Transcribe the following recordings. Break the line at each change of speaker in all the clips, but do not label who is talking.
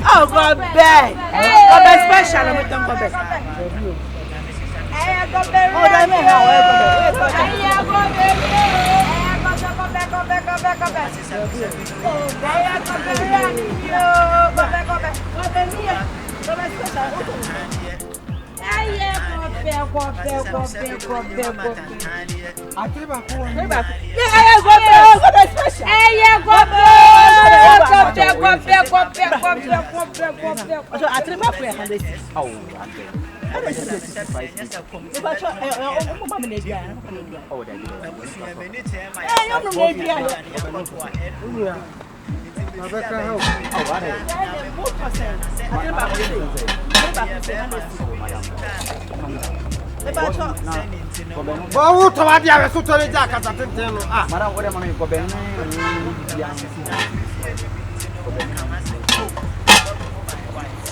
Oh, God, bad. God, special. I'm going to
Bawo to wa dia so to le ja kata tenten no ah
mara wo de ma ko ben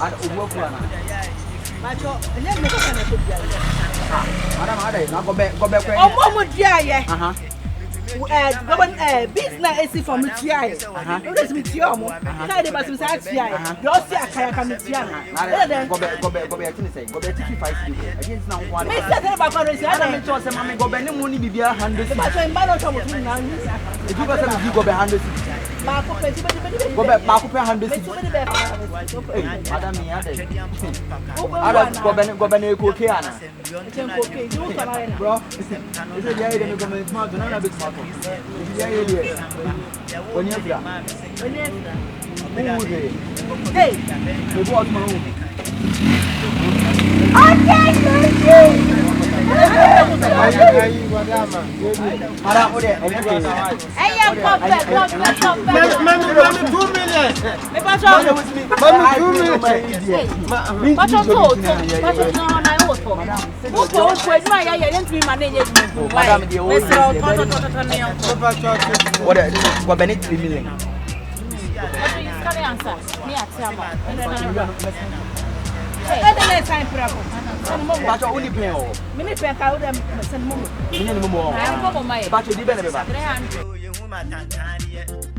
ada uwo kwa na
macho ene me ko kana ko dia
mara ma ada na ko be kwa
omo mu dia ye business esi for me tia ye no dey me tia omo ka dey bas me say tia ye do si akaya ka me tia na
go be ati say go be ati 5 you against na one
me say say ba kwa resi
ada me cho say ma me go be ne mu ni bibia 100
ba so mba no cho mo tun na ni
e ju go say me go be 100
ba ko pe
go be ba ko pe 100 madam ya dey ada go be ne ko ke ana bro is it yeah dem go me smart no na big smart yeah yeah when you bra hey me go out my room okay
ai wadama
ara ode
aya kope
2 million
me pa so
mami 2 million
pa so no na wo to wo ma ya ya ntumi ma na enye dum
madam de o
to me
what go be 3 million
can answer me atiama hey the time prako
ba cho uni pen o
me ni pen ka wo dem sen mo
ni mo mo
na mo mo mai
ba cho di be na be ba
300